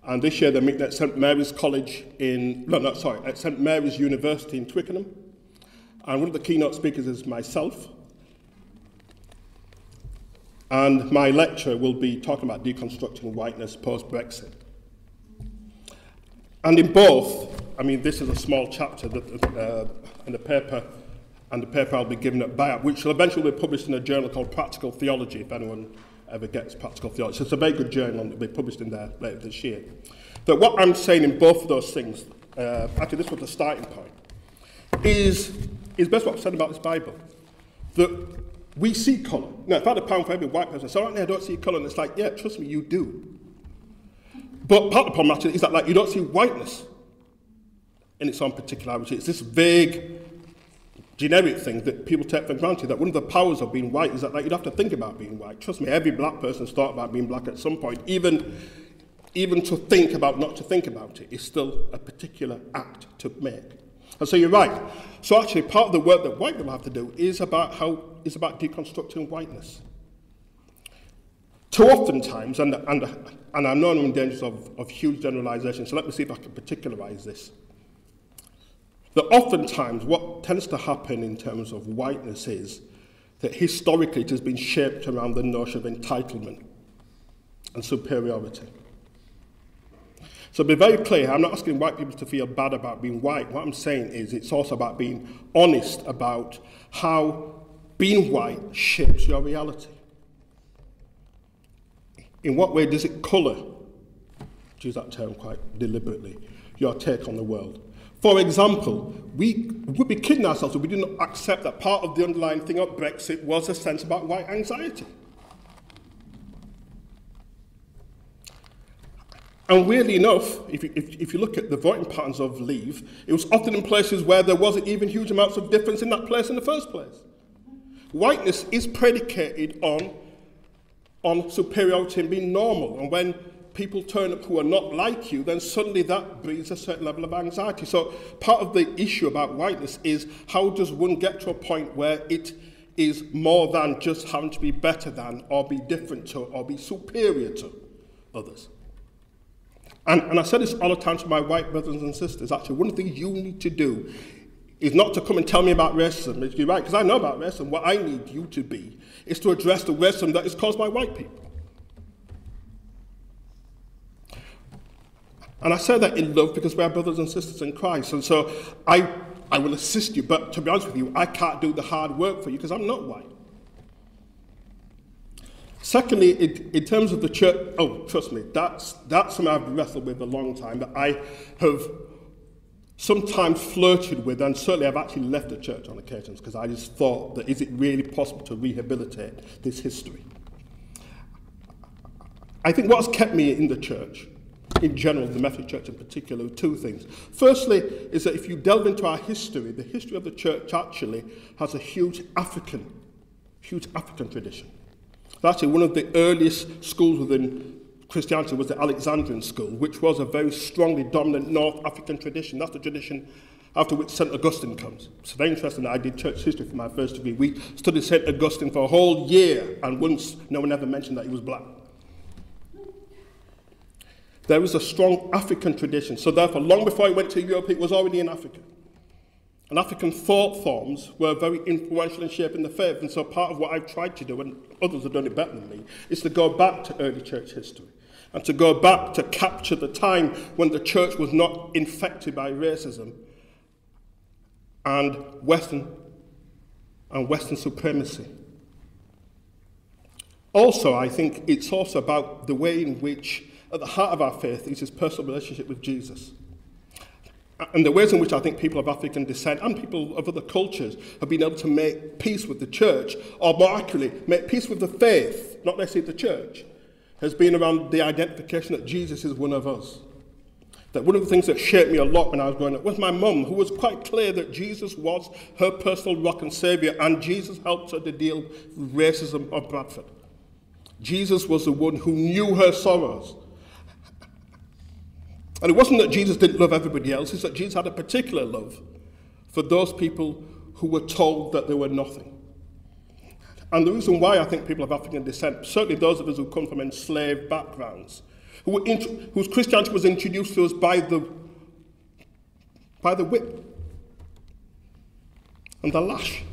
And this year they're meeting at St Mary's College at St Mary's University in Twickenham. And one of the keynote speakers is myself. And my lecture will be talking about deconstructing whiteness post-Brexit. And in both, this is a small chapter that, in the paper I'll be giving at BIAP, which will eventually be published in a journal called Practical Theology, if anyone ever gets Practical Theology. So it's a very good journal and it'll be published in there later this year. That what I'm saying in both of those things, actually this was the starting point, is best what I've said about this Bible. That we see colour. Now, if I had £1 for every white person, so right now I don't see colour, and it's like, yeah, trust me, you do. But part of the problem actually is that like, you don't see whiteness in its own particularity. It's this vague, generic thing that people take for granted, that one of the powers of being white is that like, you'd have to think about being white. Trust me, every black person's thought about being black at some point. Even to think about not to think about it is still a particular act to make. And so you're right. So actually, part of the work that white people have to do is about deconstructing whiteness. Too often times, and I know I'm in danger of huge generalization, so let me see if I can particularize this. That oftentimes what tends to happen in terms of whiteness is that historically it has been shaped around the notion of entitlement and superiority. So to be very clear, I'm not asking white people to feel bad about being white. What I'm saying is it's also about being honest about how being white shapes your reality. In what way does it colour, to use that term quite deliberately, your take on the world? For example, we would be kidding ourselves if we did not accept that part of the underlying thing of Brexit was a sense about white anxiety. And weirdly enough, if you look at the voting patterns of Leave, it was often in places where there wasn't even huge amounts of difference in that place in the first place. Whiteness is predicated on superiority and being normal. And when people turn up who are not like you, then suddenly that breeds a certain level of anxiety. So part of the issue about whiteness is how does one get to a point where it is more than just having to be better than or be different to or be superior to others. And I say this all the time to my white brothers and sisters. Actually, one of the things you need to do is not to come and tell me about racism. You're right, because I know about racism. What I need you to be is to address the racism that is caused by white people. And I say that in love because we are brothers and sisters in Christ. And so I will assist you. But to be honest with you, I can't do the hard work for you because I'm not white. Secondly, in terms of the church, trust me, that's something I've wrestled with a long time, that I have sometimes flirted with, and certainly I've actually left the church on occasions because I just thought that is it really possible to rehabilitate this history? I think what's kept me in the church, in general, the Methodist Church in particular, are two things. Firstly, is that if you delve into our history, the history of the church actually has a huge African tradition. Actually, one of the earliest schools within Christianity was the Alexandrian school, which was a very strongly dominant North African tradition. That's the tradition after which St. Augustine comes. It's very interesting that I did church history for my first degree. We studied St. Augustine for a whole year, and once no one ever mentioned that he was black. There was a strong African tradition, so therefore, long before he went to Europe, it was already in Africa. And African thought forms were very influential in shaping the faith, and so part of what I've tried to do, and others have done it better than me, is to go back to early church history, and to go back to capture the time when the church was not infected by racism and Western supremacy. Also, I think it's also about the way in which, at the heart of our faith, is his personal relationship with Jesus. And the ways in which I think people of African descent and people of other cultures have been able to make peace with the church, or more accurately, make peace with the faith, not necessarily the church, has been around the identification that Jesus is one of us. That one of the things that shaped me a lot when I was growing up was my mum, who was quite clear that Jesus was her personal rock and saviour, and Jesus helped her to deal with racism of Bradford. Jesus was the one who knew her sorrows. And it wasn't that Jesus didn't love everybody else, it's that Jesus had a particular love for those people who were told that they were nothing. And the reason why I think people of African descent, certainly those of us who come from enslaved backgrounds, whose Christianity was introduced to us by the whip and the lash.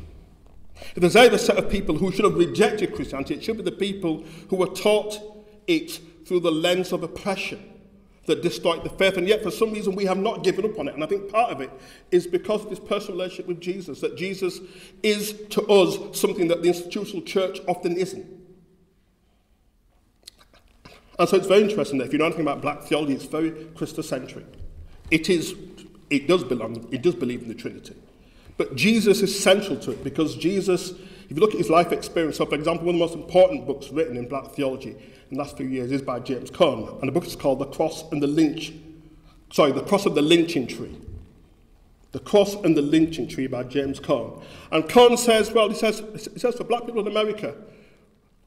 If there's ever a set of people who should have rejected Christianity, it should be the people who were taught it through the lens of oppression that destroyed the faith, and yet for some reason we have not given up on it. And I think part of it is because of this personal relationship with Jesus, that Jesus is to us something that the institutional church often isn't. And so it's very interesting that if you know anything about black theology, it's very Christocentric. It does believe in the Trinity. But Jesus is central to it because Jesus if you look at his life experience, so for example, one of the most important books written in black theology in the last few years is by James Cone, and the book is called The Cross of the Lynching Tree. The Cross and the Lynching Tree by James Cone. And Cone says, well, he says for black people in America,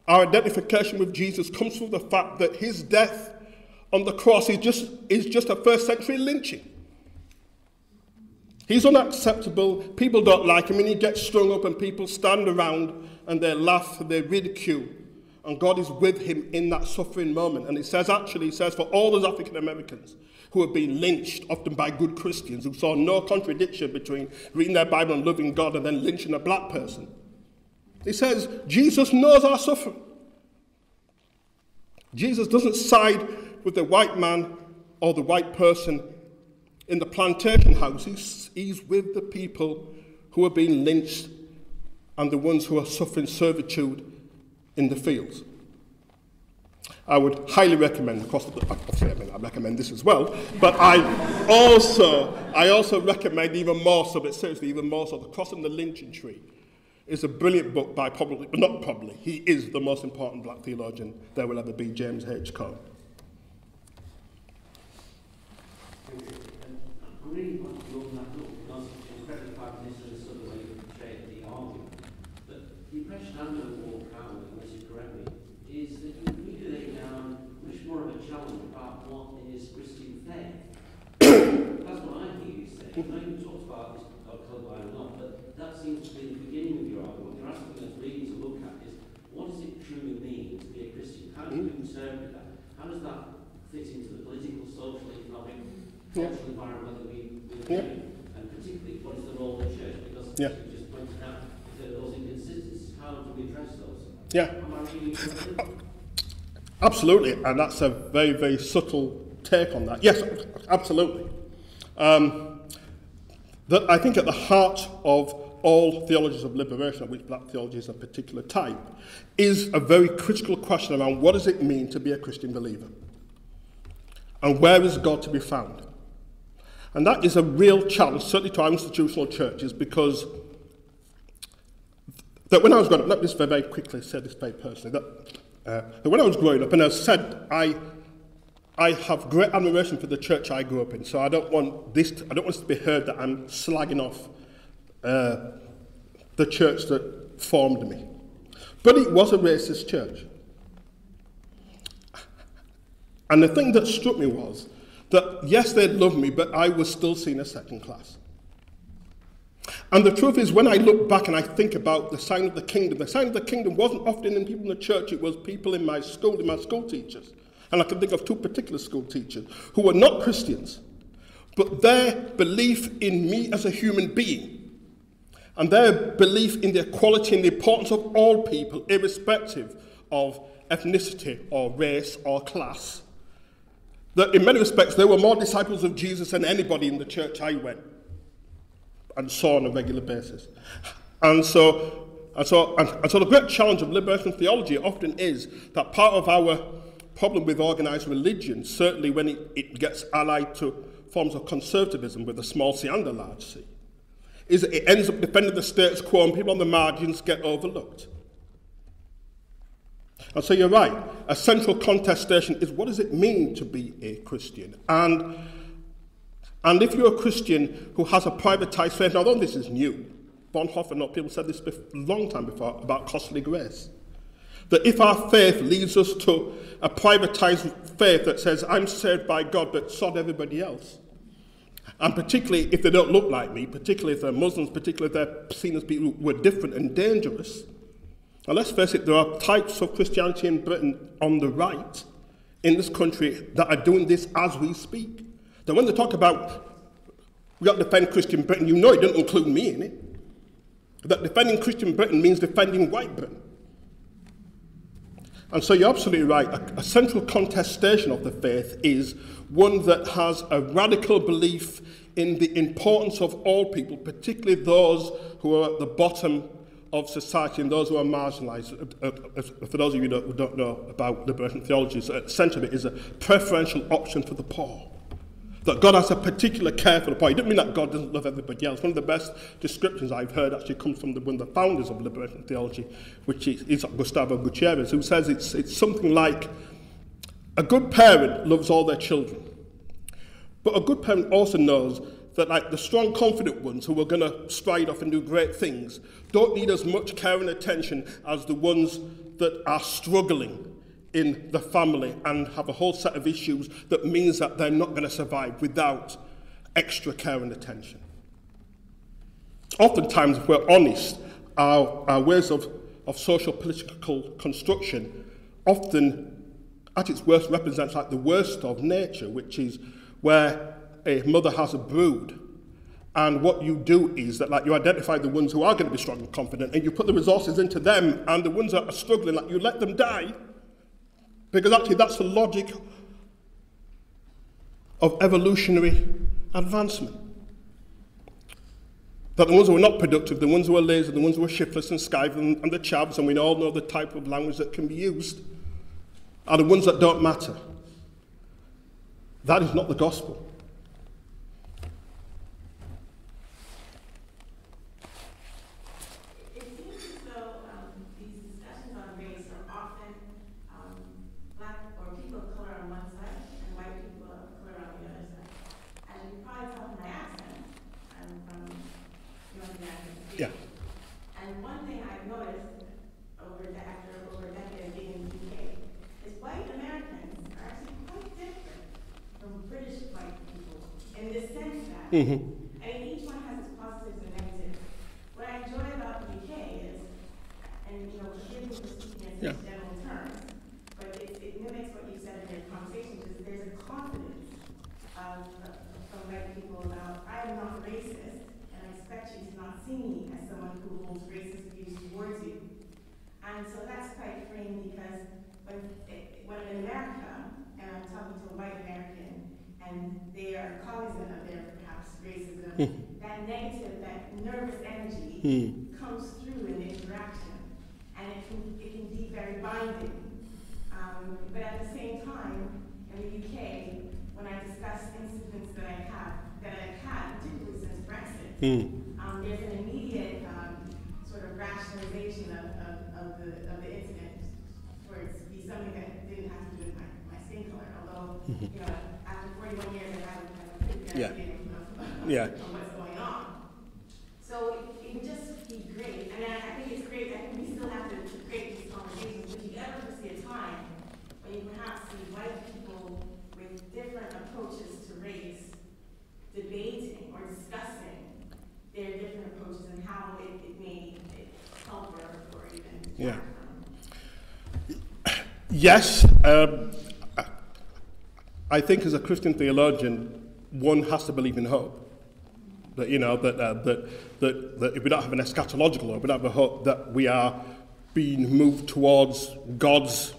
our identification with Jesus comes from the fact that his death on the cross is just a first century lynching. He's unacceptable, people don't like him, and he gets strung up and people stand around and they laugh and they ridicule. And God is with him in that suffering moment. And he says for all those African Americans who have been lynched, often by good Christians, who saw no contradiction between reading their Bible and loving God and then lynching a black person, he says, Jesus knows our suffering. Jesus doesn't side with the white man or the white person in the plantation house. He's with the people who are being lynched and the ones who are suffering servitude in the fields. I would highly recommend, I recommend this as well, but I also recommend even more so, The Cross and the Lynching Tree is a brilliant book by he is the most important black theologian there will ever be, James H. Cone. I really want to open that up because it's incredibly fragmented in sort of way you portray the argument. But the impression I'm going to walk out with, unless you correct me, is that you really lay down much more of a challenge about what is Christian faith. That's what I hear you say. I know you talked about this colorblind or not, but that seems to be the beginning of your argument. What you're asking us really to look at is what does it truly mean to be a Christian? How do you interpret that? How does that fit into the political, social, economic, cultural environment that we live in? And particularly, what is the role of the church? Because as you just pointed out, if there are those inconsistencies, how do we address those? Am I reading correctly? Absolutely, and that's a very, very subtle take on that. Yes, absolutely. I think at the heart of all theologies of liberation, of which black theology is a particular type, is a very critical question around what does it mean to be a Christian believer? And where is God to be found? And that is a real challenge, certainly to our institutional churches, because that when I was growing up, let me just very quickly say this very personally, that when I was growing up, and as I said, I have great admiration for the church I grew up in, so I don't want this to be heard that I'm slagging off the church that formed me. But it was a racist church. And the thing that struck me was that, yes, they'd love me, but I was still seen as second class. And the truth is, when I look back and I think about the sign of the kingdom wasn't often in people in the church, it was people in my school teachers. And I can think of two particular school teachers who were not Christians, but their belief in me as a human being and their belief in the equality and the importance of all people, irrespective of ethnicity or race or class, that in many respects they were more disciples of Jesus than anybody in the church I went and saw on a regular basis. And so the great challenge of liberation theology often is that part of our problem with organised religion, certainly when it gets allied to forms of conservatism with a small c and a large c, is that it ends up defending the status quo and people on the margins get overlooked. And so you're right, a central contestation is what does it mean to be a Christian? And if you're a Christian who has a privatised faith, now this is new, Bonhoeffer and people said this a long time before about costly grace, that if our faith leads us to a privatised faith that says I'm saved by God but sod everybody else, and particularly if they don't look like me, particularly if they're Muslims, particularly if they're seen as people who are different and dangerous. Now let's face it, there are types of Christianity in Britain on the right in this country that are doing this as we speak. That when they talk about we got to defend Christian Britain, you know it doesn't include me in it. That defending Christian Britain means defending white Britain. And so you're absolutely right, a central contestation of the faith is one that has a radical belief in the importance of all people, particularly those who are at the bottom of society and those who are marginalised. For those of you who don't know about liberation theology, so at the centre of it is a preferential option for the poor. that God has a particular care for the poor. It doesn't mean that God doesn't love everybody else. One of the best descriptions I've heard actually comes from one of the founders of liberation theology, which is Gustavo Gutierrez, who says it's something like, a good parent loves all their children, but a good parent also knows that like the strong, confident ones who are going to stride off and do great things don't need as much care and attention as the ones that are struggling in the family and have a whole set of issues that means that they're not going to survive without extra care and attention. Oftentimes, if we're honest, our ways of social political construction often, at its worst, represents like the worst of nature, which is where a mother has a brood, and what you do is that like you identify the ones who are going to be strong and confident, and you put the resources into them, and the ones that are struggling, like you let them die. Because actually that's the logic of evolutionary advancement. That the ones who are not productive, the ones who are lazy, the ones who are shiftless and skiving and the chavs, and we all know the type of language that can be used, are the ones that don't matter. That is not the gospel. Mm-hmm. I mean, each one has its positives and negatives. What I enjoy about the UK is, and forgive me for speaking in such general terms, but it mimics what you said in your conversation, is there's a confidence from white people about, I am not racist, and I expect you to not see me as someone who holds racist views towards you. And so that's quite freeing, because when I'm in America, and I'm talking to a white American, and they are cognizant of their racism, that negative, that nervous energy comes through in the interaction, and it can be very binding. But at the same time, in the UK, when I discuss incidents that I've had, particularly since Brexit, there's an immediate sort of rationalization of the incident, for it to be something that didn't have to do with my skin color, although after 41 years I haven't pretty good idea of what's going on. So it would just be great, and I think it's great. I think we still have to create these conversations. But you ever foresee a time when you perhaps see white people with different approaches to race debating or discussing their different approaches and how it may help or even Yes, I think as a Christian theologian, one has to believe in hope. That that if we don't have an eschatological hope, we don't have a hope that we are being moved towards God's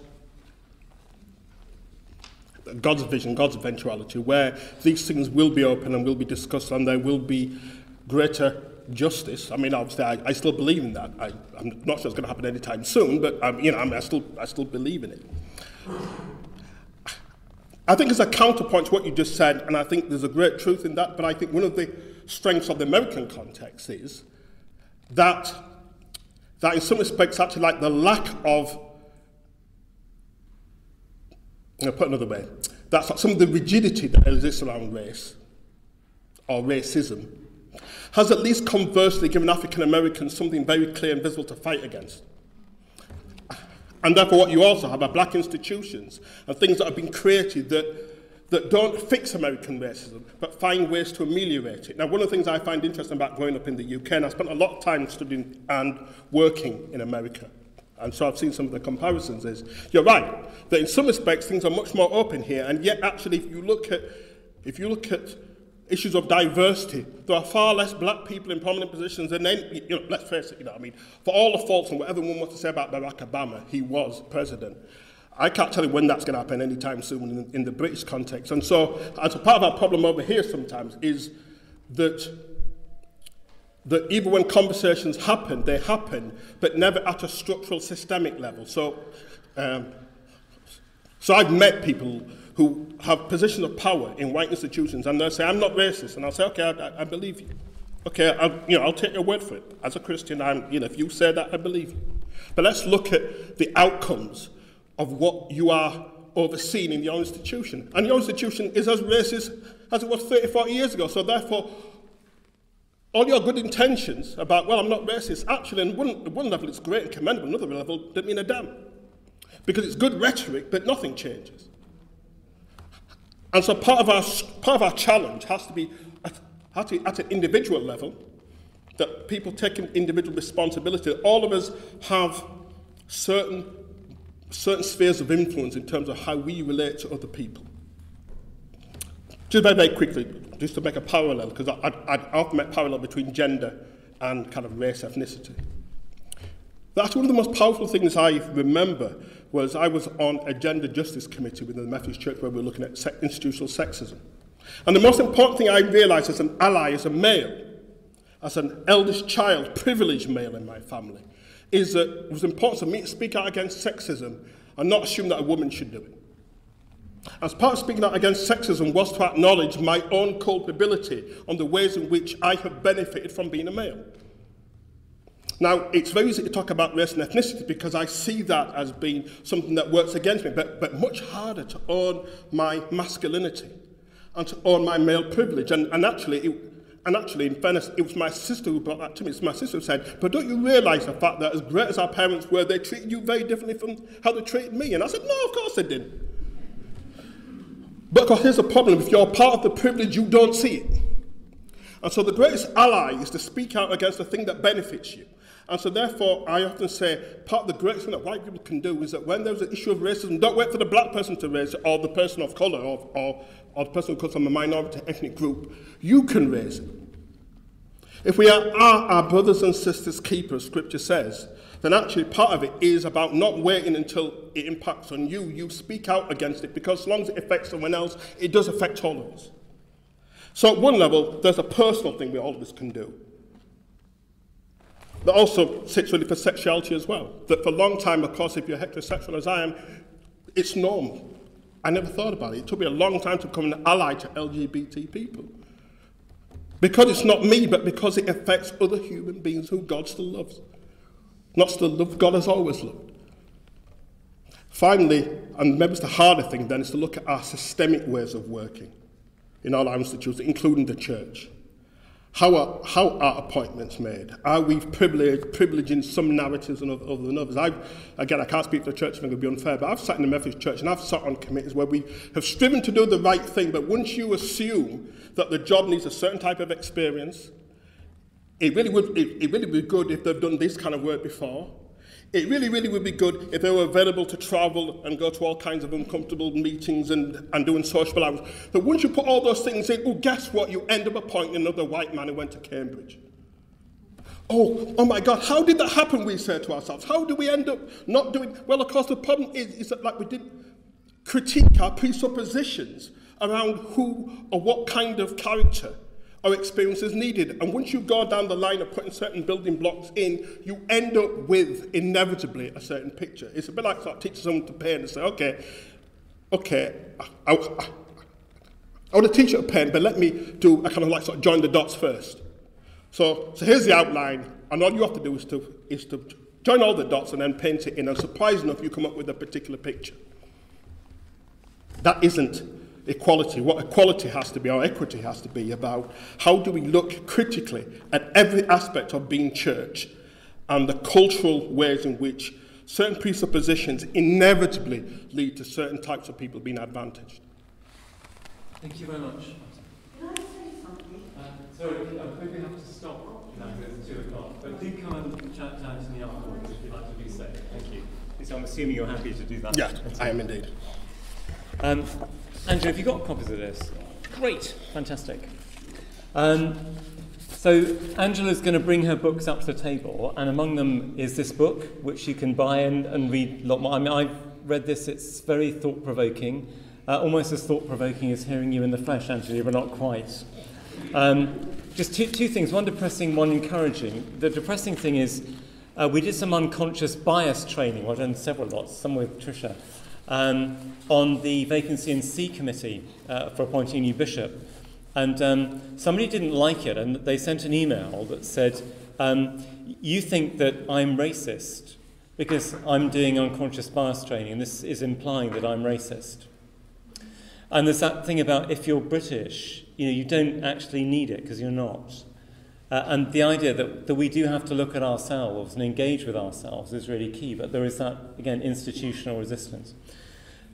vision, God's eventuality, where these things will be open and will be discussed, and there will be greater justice. I mean, obviously, I still believe in that. I'm not sure it's going to happen anytime soon, but I still believe in it. I think as a counterpoint to what you just said, and I think there's a great truth in that, but I think one of the strengths of the American context is that in some respects, actually, like the lack of, I'll put it another way, that's like some of the rigidity that exists around race or racism has at least conversely given African Americans something very clear and visible to fight against. And therefore what you also have are black institutions and things that have been created that don't fix American racism, but find ways to ameliorate it. Now, one of the things I find interesting about growing up in the UK, and I spent a lot of time studying and working in America, and so I've seen some of the comparisons, is you're right, that in some respects things are much more open here, and yet actually if you look at issues of diversity, there are far less black people in prominent positions, and then, let's face it, for all the faults and whatever one wants to say about Barack Obama, he was president. I can't tell you when that's going to happen anytime soon in the British context. And so, as a part of our problem over here sometimes is that even when conversations happen, they happen, but never at a structural, systemic level. So I've met people who have positions of power in white institutions, and they'll say, I'm not racist, and I'll say, okay, I believe you. Okay, I'll take your word for it. As a Christian, if you say that, I believe you. But let's look at the outcomes of what you are overseeing in your institution. And your institution is as racist as it was 30, 40 years ago. So therefore, all your good intentions about, well, I'm not racist, actually, on one level it's great and commendable, another level doesn't mean a damn. Because it's good rhetoric, but nothing changes. And so part of our challenge has to be at an individual level, that people take individual responsibility. All of us have certain spheres of influence in terms of how we relate to other people. Just very, very quickly, just to make a parallel, because I'd often make parallel between gender and kind of race, ethnicity. That's one of the most powerful things I remember was I was on a gender justice committee within the Methodist Church where we were looking at institutional sexism. And the most important thing I realised as an ally, as a male, as an eldest child, privileged male in my family, is that it was important for me to speak out against sexism and not assume that a woman should do it. As part of speaking out against sexism was to acknowledge my own culpability on the ways in which I have benefited from being a male. Now, it's very easy to talk about race and ethnicity because I see that as being something that works against me, but much harder to own my masculinity and to own my male privilege. And actually, in fairness, it was my sister who brought that to me. It's my sister who said, but don't you realise the fact that as great as our parents were, they treated you very differently from how they treated me? And I said, no, of course they didn't. But of course, here's the problem. If you're part of the privilege, you don't see it. And so the greatest ally is to speak out against the thing that benefits you. And so therefore, I often say, part of the greatest thing that white people can do is that when there's an issue of racism, don't wait for the black person to raise it, or the person of colour, or the person who comes from a minority ethnic group. You can raise it. If we are our brothers and sisters keepers, Scripture says, then actually part of it is about not waiting until it impacts on you. You speak out against it, because as long as it affects someone else, it does affect all of us. So at one level, there's a personal thing we all of us can do. That also sits really for sexuality as well. That for a long time, of course, if you're heterosexual as I am, it's normal. I never thought about it. It took me a long time to become an ally to LGBT people. Because it's not me, but because it affects other human beings who God still loves. Not still love, God has always loved. Finally, and maybe it's the harder thing then, is to look at our systemic ways of working in all our institutions, including the church. How are appointments made? Are we privileging some narratives other than others? I can't speak for the church, I think it would be unfair, but I've sat in the Methodist Church and I've sat on committees where we have striven to do the right thing, but once you assume that the job needs a certain type of experience, it really would be good if they've done this kind of work before. It really would be good if they were available to travel and go to all kinds of uncomfortable meetings and doing social hours. But once you put all those things in, well, guess what? You end up appointing another white man who went to Cambridge. Oh my God, how did that happen, we say to ourselves? How do we end up not doing... Well, of course, the problem is that like we didn't critique our presuppositions around who or what kind of character or experience is needed. And once you go down the line of putting certain building blocks in, you end up with, inevitably, a certain picture. It's a bit like sort of teaching someone to paint and say, okay, I want to teach you to paint, but let me do a kind of like sort of join the dots first. So here's the outline, and all you have to do is to join all the dots and then paint it in, and surprisingly enough, you come up with a particular picture. That isn't equality. What equality has to be, or equity has to be, about how do we look critically at every aspect of being church and the cultural ways in which certain presuppositions inevitably lead to certain types of people being advantaged. Thank you very much. Can I say something? Sorry, I think we have to stop now because it's 2 o'clock, but do come and chat to Anthony afterwards if you'd like to do so. Thank you. So I'm assuming you're happy to do that. Yeah, I am indeed. Andrew, have you got copies of this? Great, fantastic. So Angela's going to bring her books up to the table, and among them is this book, which you can buy and read a lot more. I mean, I've read this, it's very thought-provoking, almost as thought-provoking as hearing you in the flesh, Angela, but not quite. Just two things, one depressing, one encouraging. The depressing thing is we did some unconscious bias training. Well, I've done several lots, some with Tricia, on the vacancy in C committee for appointing a new bishop. And somebody didn't like it, and they sent an email that said, you think that I'm racist because I'm doing unconscious bias training, and this is implying that I'm racist. And there's that thing about if you're British, you don't actually need it because you're not. And the idea that we do have to look at ourselves and engage with ourselves is really key, but there is that, again, institutional resistance.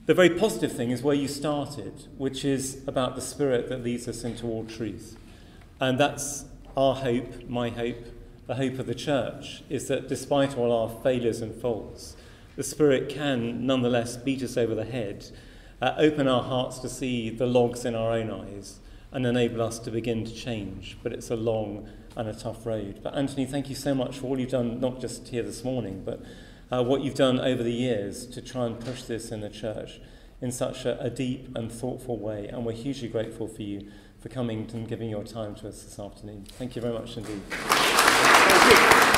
The very positive thing is where you started, which is about the Spirit that leads us into all truth. And that's our hope, my hope, the hope of the church, is that despite all our failures and faults, the Spirit can nonetheless beat us over the head, open our hearts to see the logs in our own eyes, and enable us to begin to change. But it's a long and a tough road. But Anthony, thank you so much for all you've done, not just here this morning, but what you've done over the years to try and push this in the church in such a deep and thoughtful way. And we're hugely grateful for you for coming and giving your time to us this afternoon. Thank you very much indeed. Thank you.